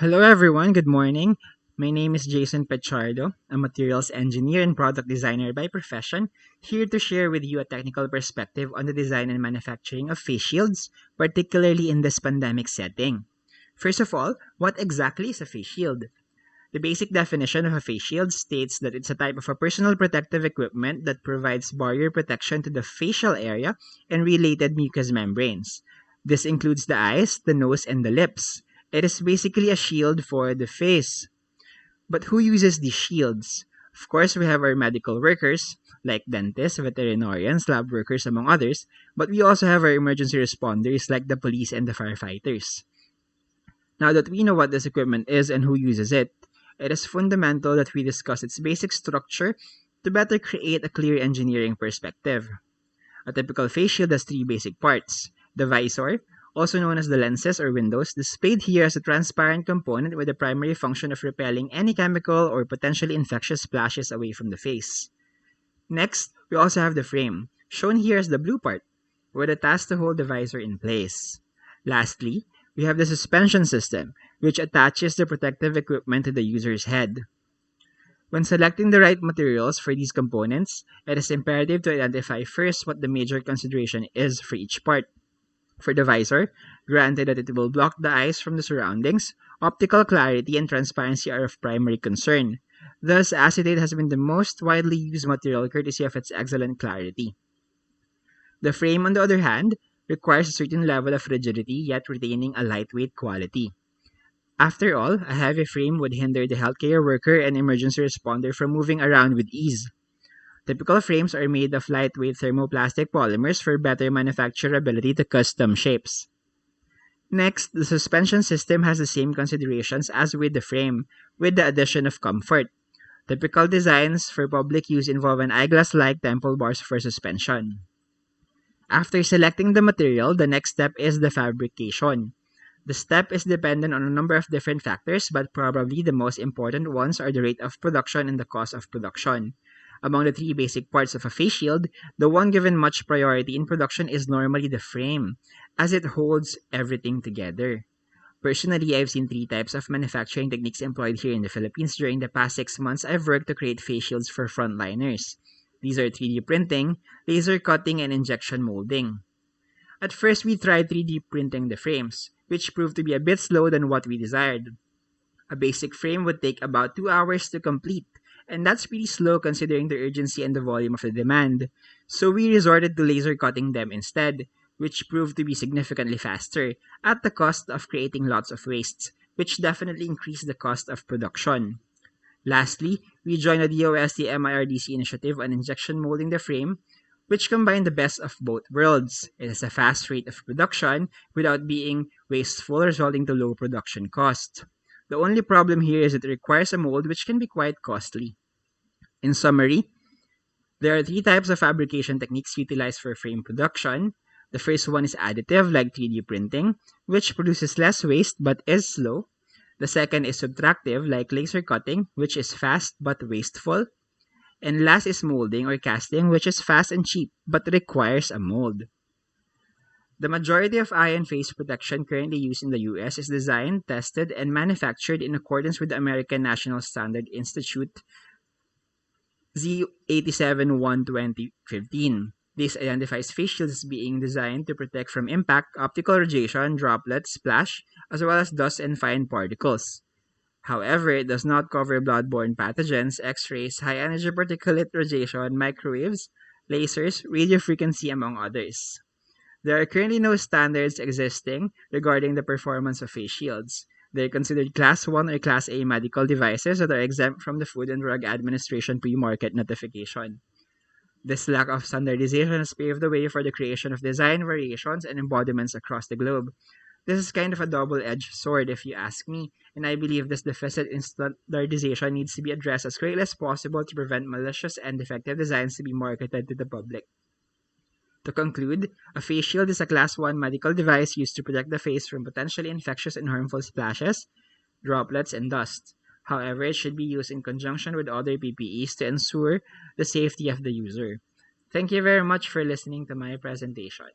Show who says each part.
Speaker 1: Hello everyone, good morning. My name is Jason Pechardo, a materials engineer and product designer by profession, here to share with you a technical perspective on the design and manufacturing of face shields, particularly in this pandemic setting. First of all, what exactly is a face shield? The basic definition of a face shield states that it's a type of a personal protective equipment that provides barrier protection to the facial area and related mucous membranes. This includes the eyes, the nose, and the lips. It is basically a shield for the face. But who uses these shields? Of course, we have our medical workers, like dentists, veterinarians, lab workers, among others, but we also have our emergency responders, like the police and the firefighters. Now that we know what this equipment is and who uses it, it is fundamental that we discuss its basic structure to better create a clear engineering perspective. A typical face shield has three basic parts. The visor, also known as the lenses or windows, displayed here as a transparent component with the primary function of repelling any chemical or potentially infectious splashes away from the face. Next, we also have the frame, shown here as the blue part, with a task to hold the visor in place. Lastly, we have the suspension system, which attaches the protective equipment to the user's head. When selecting the right materials for these components, it is imperative to identify first what the major consideration is for each part. For the visor, granted that it will block the eyes from the surroundings, optical clarity and transparency are of primary concern. Thus, acetate has been the most widely used material courtesy of its excellent clarity. The frame, on the other hand, requires a certain level of rigidity yet retaining a lightweight quality. After all, a heavy frame would hinder the healthcare worker and emergency responder from moving around with ease. Typical frames are made of lightweight thermoplastic polymers for better manufacturability to custom shapes. Next, the suspension system has the same considerations as with the frame, with the addition of comfort. Typical designs for public use involve an eyeglass-like temple bars for suspension. After selecting the material, the next step is the fabrication. The step is dependent on a number of different factors, but probably the most important ones are the rate of production and the cost of production. Among the three basic parts of a face shield, the one given much priority in production is normally the frame, as it holds everything together. Personally, I've seen three types of manufacturing techniques employed here in the Philippines during the past 6 months I've worked to create face shields for frontliners. These are 3D printing, laser cutting, and injection molding. At first, we tried 3D printing the frames, which proved to be a bit slow than what we desired. A basic frame would take about 2 hours to complete, and that's pretty slow considering the urgency and the volume of the demand. So we resorted to laser cutting them instead, which proved to be significantly faster, at the cost of creating lots of wastes, which definitely increased the cost of production. Lastly, we joined the DOST MIRDC initiative on injection molding the frame, which combined the best of both worlds. It has a fast rate of production without being wasteful, resulting to low production cost. The only problem here is that it requires a mold which can be quite costly. In summary, there are three types of fabrication techniques utilized for frame production. The first one is additive, like 3D printing, which produces less waste but is slow. The second is subtractive, like laser cutting, which is fast but wasteful. And last is molding or casting, which is fast and cheap but requires a mold. The majority of eye and face protection currently used in the US is designed, tested, and manufactured in accordance with the American National Standard Institute Z871-2015. This identifies face shields as being designed to protect from impact, optical radiation, droplets, splash, as well as dust and fine particles. However, it does not cover blood-borne pathogens, X-rays, high-energy particulate radiation, microwaves, lasers, radio frequency, among others. There are currently no standards existing regarding the performance of face shields. They are considered Class 1 or Class A medical devices that are exempt from the Food and Drug Administration pre-market notification. This lack of standardization has paved the way for the creation of design variations and embodiments across the globe. This is kind of a double-edged sword if you ask me, and I believe this deficit in standardization needs to be addressed as quickly as possible to prevent malicious and defective designs to be marketed to the public. To conclude, a face shield is a Class 1 medical device used to protect the face from potentially infectious and harmful splashes, droplets, and dust. However, it should be used in conjunction with other PPEs to ensure the safety of the user. Thank you very much for listening to my presentation.